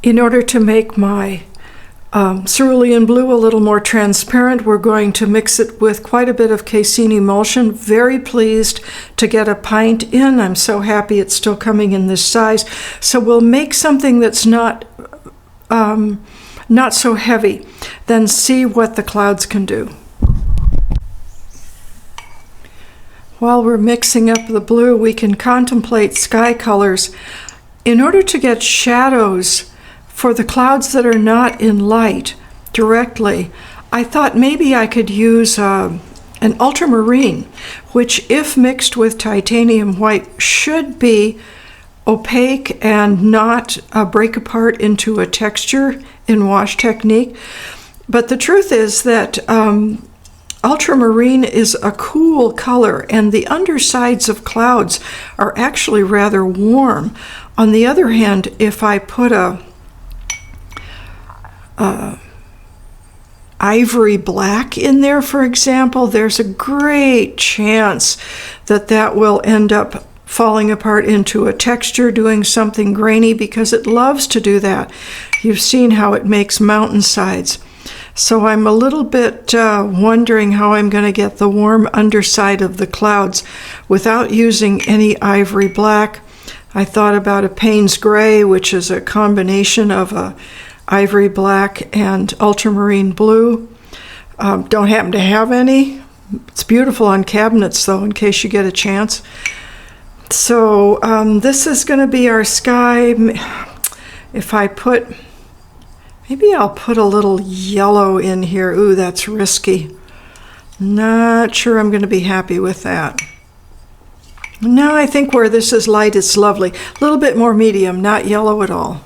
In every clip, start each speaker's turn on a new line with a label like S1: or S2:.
S1: In order to make my cerulean blue a little more transparent, we're going to mix it with quite a bit of casein emulsion. Very pleased to get a pint in. I'm so happy it's still coming in this size. So we'll make something that's not so heavy, then see what the clouds can do. While we're mixing up the blue, we can contemplate sky colors. In order to get shadows for the clouds that are not in light directly, I thought maybe I could use an ultramarine, which if mixed with titanium white should be opaque and not break apart into a texture in wash technique. But the truth is that ultramarine is a cool color, and the undersides of clouds are actually rather warm. On the other hand, if I put a ivory black in there, for example, there's a great chance that that will end up falling apart into a texture, doing something grainy, because it loves to do that. You've seen how it makes mountainsides. So I'm a little bit wondering how I'm going to get the warm underside of the clouds without using any ivory black. I thought about a Payne's Gray, which is a combination of a ivory black and ultramarine blue. Don't happen to have any. It's beautiful on cabinets, though, in case you get a chance. So this is going to be our sky. If I put, maybe I'll put a little yellow in here. Ooh, that's risky. Not sure I'm going to be happy with that. No, I think where this is light, it's lovely. A little bit more medium, not yellow at all.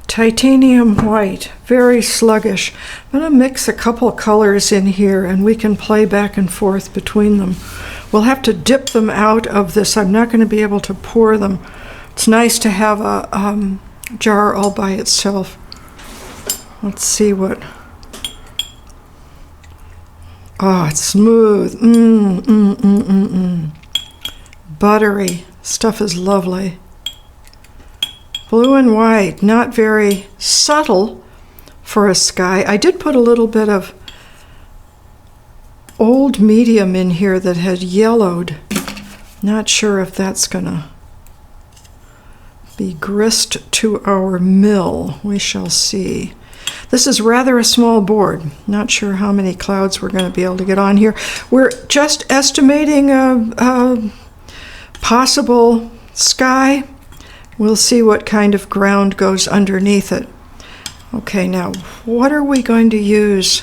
S1: Titanium white, very sluggish. I'm going to mix a couple colors in here and we can play back and forth between them. We'll have to dip them out of this. I'm not going to be able to pour them. It's nice to have a jar all by itself. Let's see what... Oh, it's smooth. Buttery. Stuff is lovely. Blue and white, not very subtle for a sky. I did put a little bit of old medium in here that had yellowed. Not sure if that's gonna be grist to our mill. We shall see. This is rather a small board. Not sure how many clouds we're going to be able to get on here. We're just estimating a possible sky. We'll see what kind of ground goes underneath it. Okay, now what are we going to use?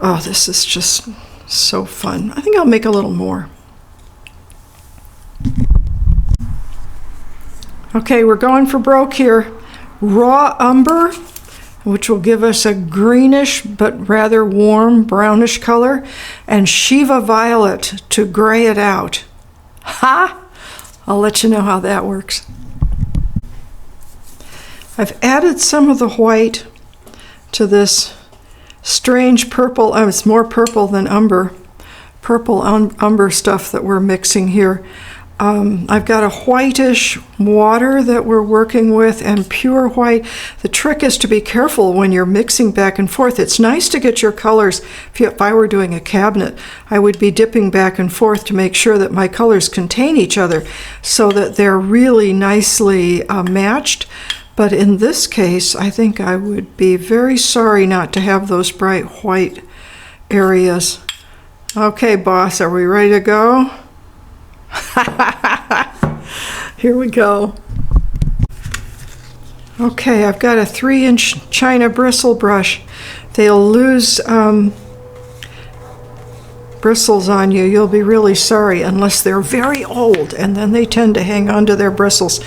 S1: Oh, this is just so fun. I think I'll make a little more. Okay, we're going for broke here. Raw umber, which will give us a greenish but rather warm brownish color, and Shiva violet to gray it out. Ha! I'll let you know how that works. I've added some of the white to this strange purple. It's more purple than umber. Purple umber stuff that we're mixing here. I've got a whitish water that we're working with and pure white. The trick is to be careful when you're mixing back and forth. It's nice to get your colors. If I were doing a cabinet, I would be dipping back and forth to make sure that my colors contain each other so that they're really nicely matched. But in this case, I think I would be very sorry not to have those bright white areas. Okay, boss, are we ready to go? Here we go. Okay, I've got a 3-inch China bristle brush. They'll lose bristles on you. You'll be really sorry unless they're very old, and then they tend to hang on to their bristles.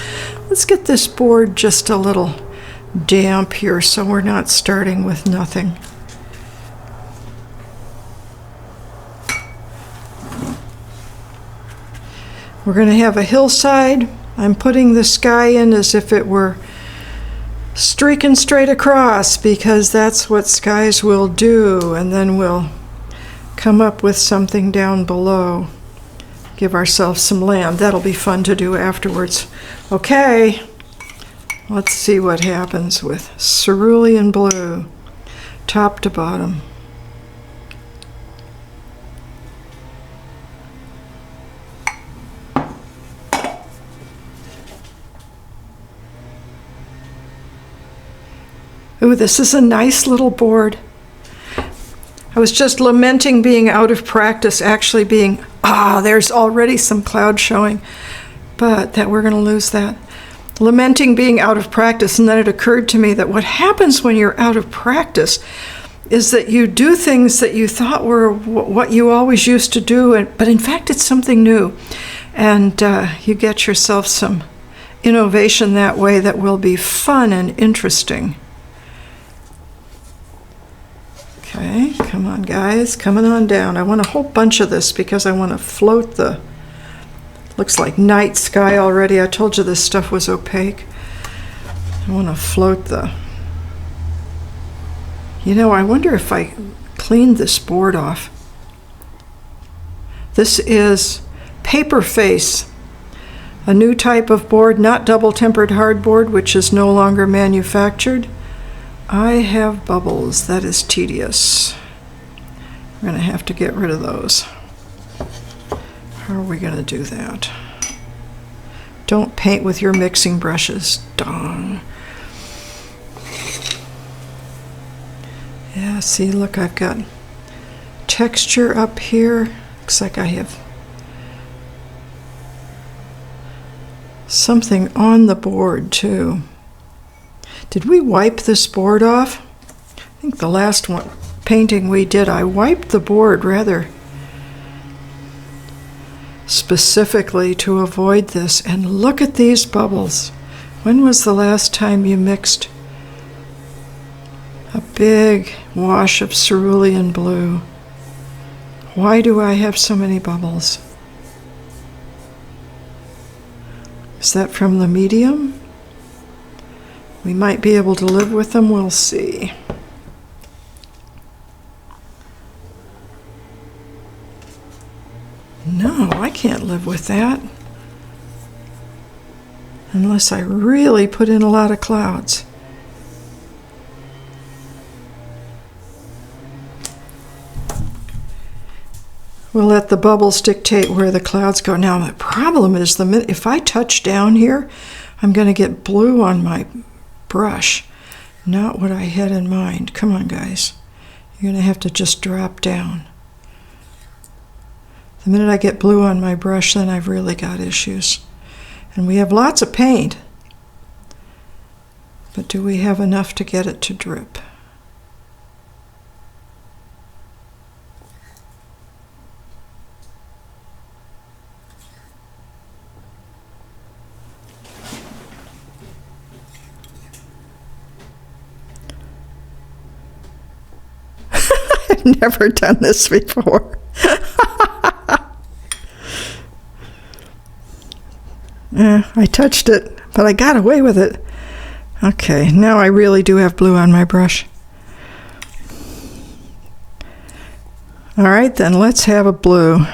S1: Let's get this board just a little damp here so we're not starting with nothing. We're going to have a hillside I'm putting the sky in as if it were streaking straight across, because that's what skies will do, and then we'll come up with something down below. Give ourselves some land. That'll be fun to do afterwards. Okay, let's see what happens with cerulean blue, top to bottom. Ooh, this is a nice little board. I was just lamenting being out of practice, actually being, there's already some cloud showing, but that we're going to lose that. Lamenting being out of practice, and then it occurred to me that what happens when you're out of practice is that you do things that you thought were what you always used to do, but in fact it's something new. And you get yourself some innovation that way that will be fun and interesting. Okay, come on guys, coming on down. I want a whole bunch of this because I want to float the, looks like night sky already. I told you this stuff was opaque. I want to float the, I wonder if I cleaned this board off. This is paper face, a new type of board, not double tempered hardboard, which is no longer manufactured. I have bubbles. That is tedious. We're going to have to get rid of those. How are we going to do that? Don't paint with your mixing brushes. Dong. Yeah, see, look, I've got texture up here. Looks like I have something on the board, too. Did we wipe this board off? I think the last one painting we did, I wiped the board rather specifically to avoid this. And look at these bubbles. When was the last time you mixed a big wash of cerulean blue? Why do I have so many bubbles? Is that from the medium? We might be able to live with them, we'll see. No, I can't live with that. Unless I really put in a lot of clouds. We'll let the bubbles dictate where the clouds go. Now the problem is, if I touch down here, I'm going to get blue on my brush. Not what I had in mind. Come on, guys. You're going to have to just drop down. The minute I get blue on my brush, then I've really got issues. And we have lots of paint. But do we have enough to get it to drip? I've never done this before. I touched it, but I got away with it. Okay, now I really do have blue on my brush. All right, then let's have a blue.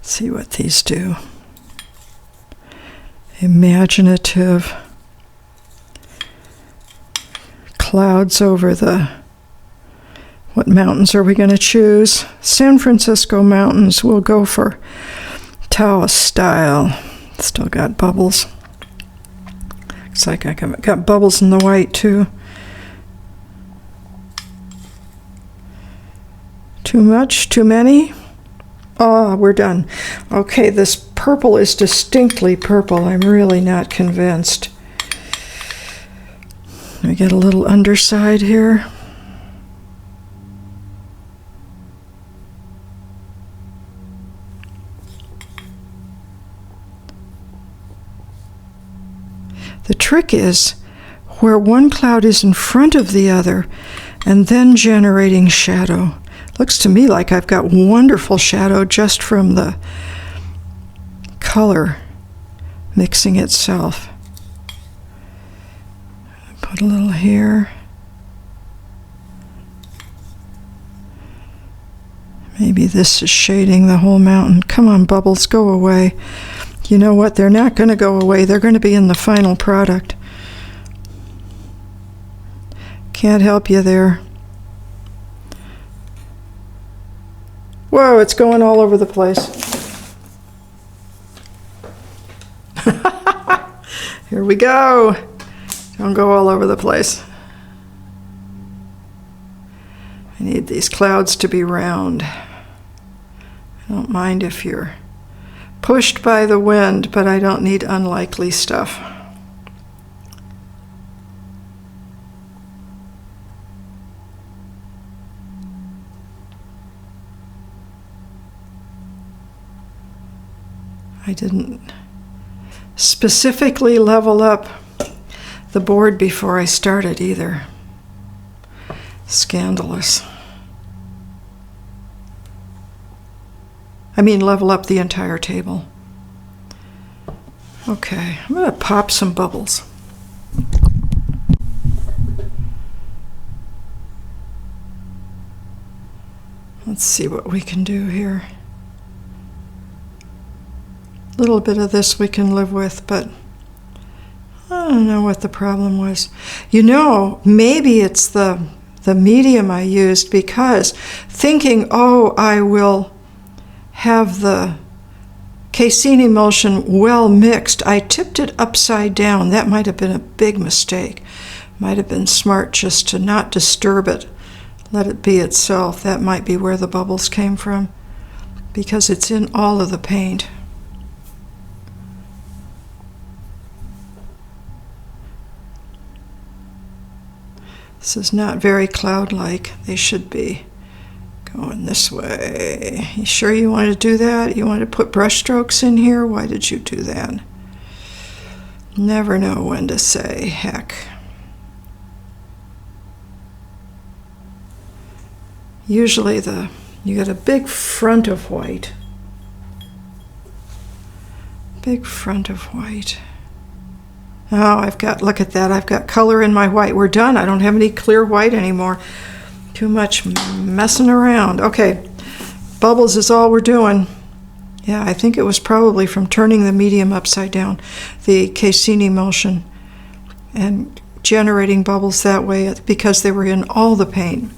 S1: See what these do. Imaginative clouds over the, what mountains are we going to choose? San Francisco mountains. We'll go for Taos style. Still got bubbles. Looks like I got bubbles in the white too. Too much? Too many? Oh, we're done. Okay, this purple is distinctly purple. I'm really not convinced. We get a little underside here. The trick is, where one cloud is in front of the other and then generating shadow. Looks to me like I've got wonderful shadow just from the color mixing itself. Put a little here. Maybe this is shading the whole mountain. Come on, bubbles, go away. You know what? They're not going to go away. They're going to be in the final product. Can't help you there. Whoa, it's going all over the place. Here we go. Don't go all over the place. I need these clouds to be round. I don't mind if you're pushed by the wind, but I don't need unlikely stuff. I didn't specifically level up the board before I started either. Scandalous. I mean, level up the entire table. Okay, I'm going to pop some bubbles. Let's see what we can do here. A little bit of this we can live with, but I don't know what the problem was. You know, maybe it's the medium I used, because thinking, oh, I will have the casein emulsion well mixed, I tipped it upside down. That might have been a big mistake. Might have been smart just to not disturb it, let it be itself. That might be where the bubbles came from, because it's in all of the paint. This is not very cloud-like. They should be going this way. You sure you want to do that? You want to put brush strokes in here? Why did you do that? Never know when to say heck. Usually you get a big front of white. Big front of white. Oh, look at that, I've got color in my white. We're done. I don't have any clear white anymore. Too much messing around. Okay, bubbles is all we're doing. Yeah, I think it was probably from turning the medium upside down, the casein emulsion, and generating bubbles that way because they were in all the paint.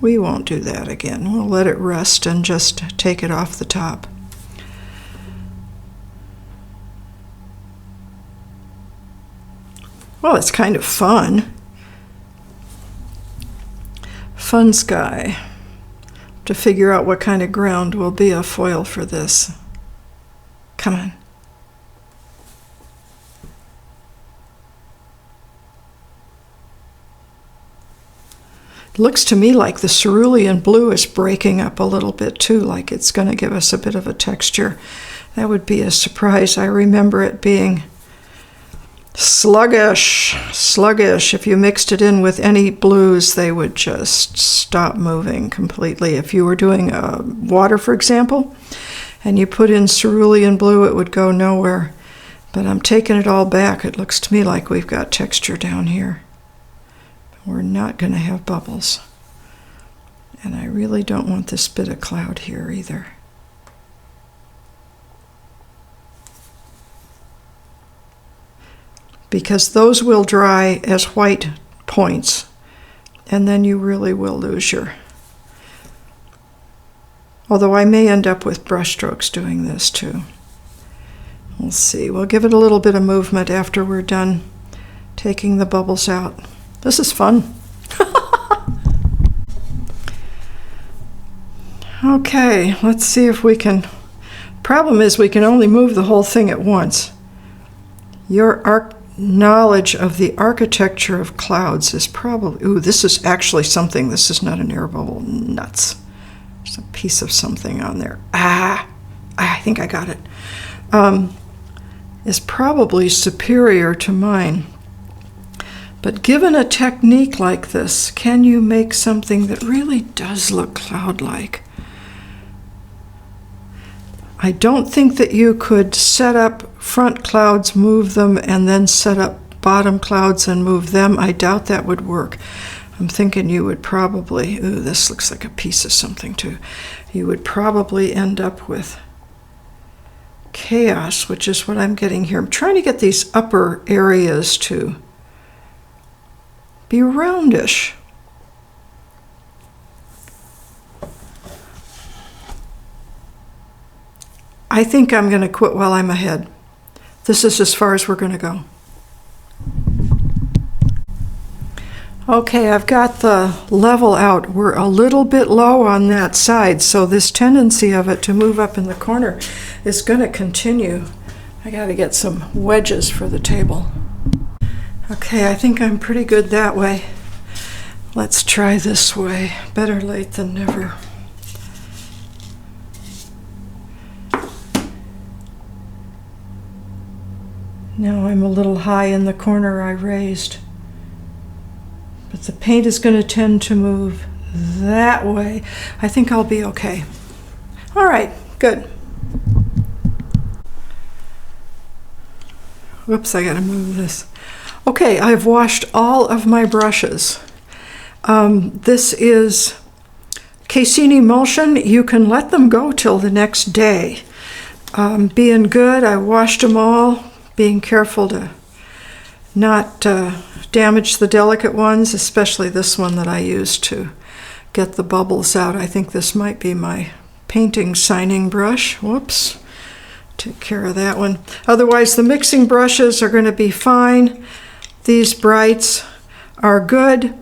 S1: We won't do that again. We'll let it rest and just take it off the top. Well, it's kind of fun. Fun sky. To figure out what kind of ground will be a foil for this. Come on. It looks to me like the cerulean blue is breaking up a little bit too, like it's going to give us a bit of a texture. That would be a surprise. I remember it being sluggish. If you mixed it in with any blues, they would just stop moving completely. If you were doing water, for example, and you put in cerulean blue, it would go nowhere. But I'm taking it all back. It looks to me like we've got texture down here. We're not going to have bubbles. And I really don't want this bit of cloud here either. Because those will dry as white points, and then you really will lose your... Although I may end up with brush strokes doing this too. We'll see. We'll give it a little bit of movement after we're done taking the bubbles out. This is fun. Okay, let's see if we can... Problem is we can only move the whole thing at once. Your knowledge of the architecture of clouds is probably... Ooh, this is actually something. This is not an air bubble. Nuts. There's a piece of something on there. I think I got it. Is probably superior to mine. But given a technique like this, can you make something that really does look cloud-like? I don't think that you could set up front clouds, move them, and then set up bottom clouds and move them. I doubt that would work. I'm thinking you would probably, ooh, this looks like a piece of something too. You would probably end up with chaos, which is what I'm getting here. I'm trying to get these upper areas to be roundish. I think I'm going to quit while I'm ahead. This is as far as we're going to go. Okay, I've got the level out. We're a little bit low on that side, so this tendency of it to move up in the corner is going to continue. I got to get some wedges for the table. Okay, I think I'm pretty good that way. Let's try this way. Better late than never. Now I'm a little high in the corner I raised. But the paint is going to tend to move that way. I think I'll be okay. All right, good. Whoops, I got to move this. Okay, I've washed all of my brushes. This is casein emulsion. You can let them go till the next day. Being good, I washed them all, being careful to not damage the delicate ones, especially this one that I used to get the bubbles out. I think this might be my painting signing brush. Whoops. Take care of that one. Otherwise, the mixing brushes are going to be fine. These brights are good.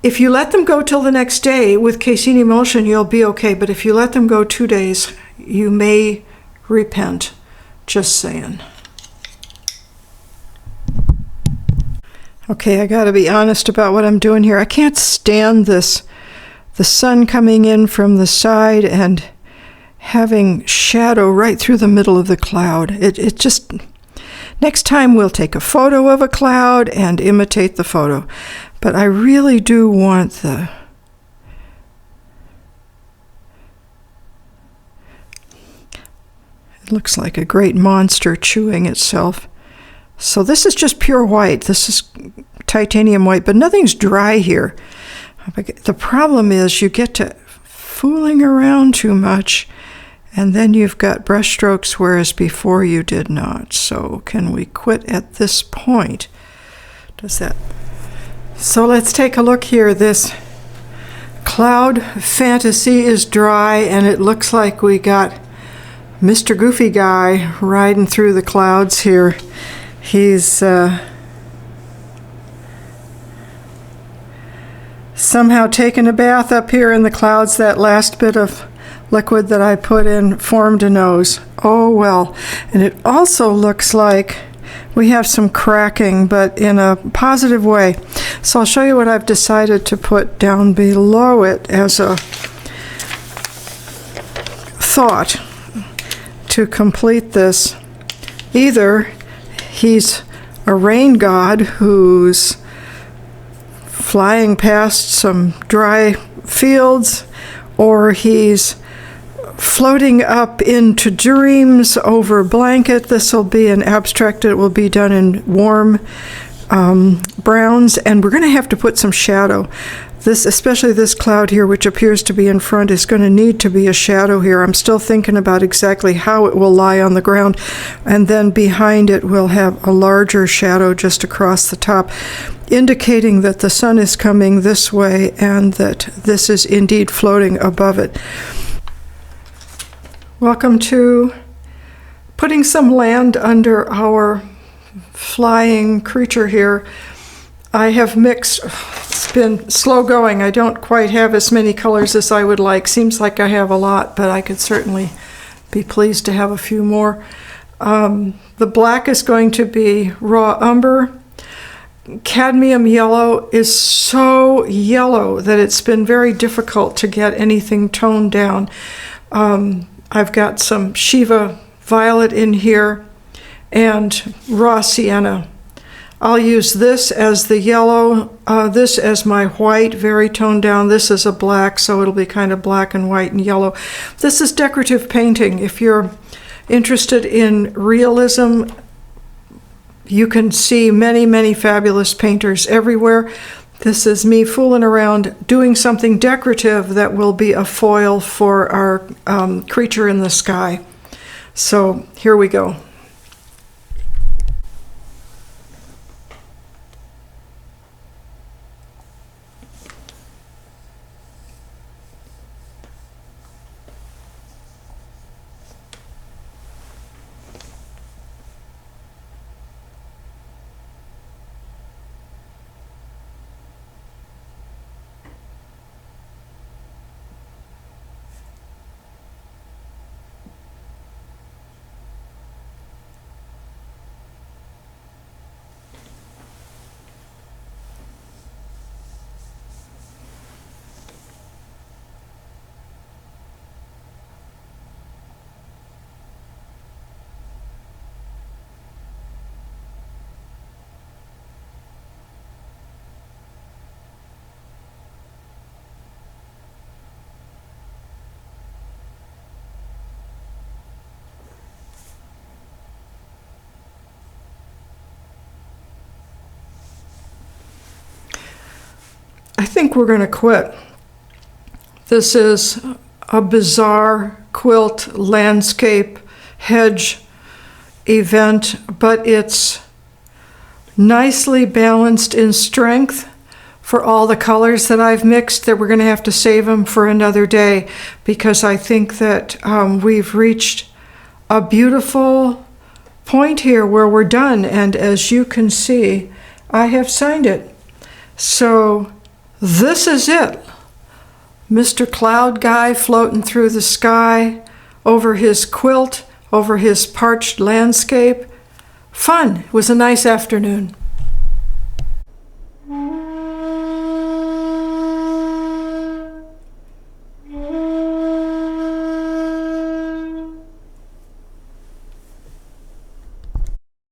S1: If you let them go till the next day with casein emulsion, you'll be okay. But if you let them go 2 days, you may repent. Just saying. Okay, I got to be honest about what I'm doing here. I can't stand this, the sun coming in from the side and having shadow right through the middle of the cloud. It just, next time we'll take a photo of a cloud and imitate the photo. But I really do want the, it looks like a great monster chewing itself. So this is just pure white. This is titanium white, but nothing's dry here. The problem is you get to fooling around too much, and then you've got brush strokes, whereas before you did not. So can we quit at this point? Does that? So let's take a look here. This cloud fantasy is dry, and it looks like we got Mr. Goofy Guy riding through the clouds here. He's somehow taken a bath up here in the clouds. That last bit of liquid that I put in formed a nose. Oh well. And it also looks like we have some cracking, but in a positive way. So I'll show you what I've decided to put down below it as a thought to complete this. Either he's a rain god who's flying past some dry fields, or he's floating up into dreams over a blanket. This will be an abstract. It will be done in warm browns, and we're going to have to put some shadow. This, especially this cloud here, which appears to be in front, is going to need to be a shadow here. I'm still thinking about exactly how it will lie on the ground, and then behind it we'll have a larger shadow just across the top, indicating that the sun is coming this way and that this is indeed floating above it. Welcome to putting some land under our flying creature here. I have mixed, it's been slow going. I don't quite have as many colors as I would like. Seems like I have a lot, but I could certainly be pleased to have a few more. The black is going to be raw umber. Cadmium yellow is so yellow that it's been very difficult to get anything toned down. I've got some Shiva violet in here and raw sienna. I'll use this as the yellow, this as my white, very toned down. This is a black, so it'll be kind of black and white and yellow. This is decorative painting. If you're interested in realism, you can see many, many fabulous painters everywhere. This is me fooling around doing something decorative that will be a foil for our creature in the sky. So here we go. I think we're going to quit. This is a bizarre quilt landscape hedge event, but it's nicely balanced in strength for all the colors that I've mixed, that we're going to have to save them for another day, because I think that we've reached a beautiful point here where we're done. And as you can see, I have signed it. So this is it. Mr. Cloud Guy floating through the sky, over his quilt, over his parched landscape. Fun. It was a nice afternoon.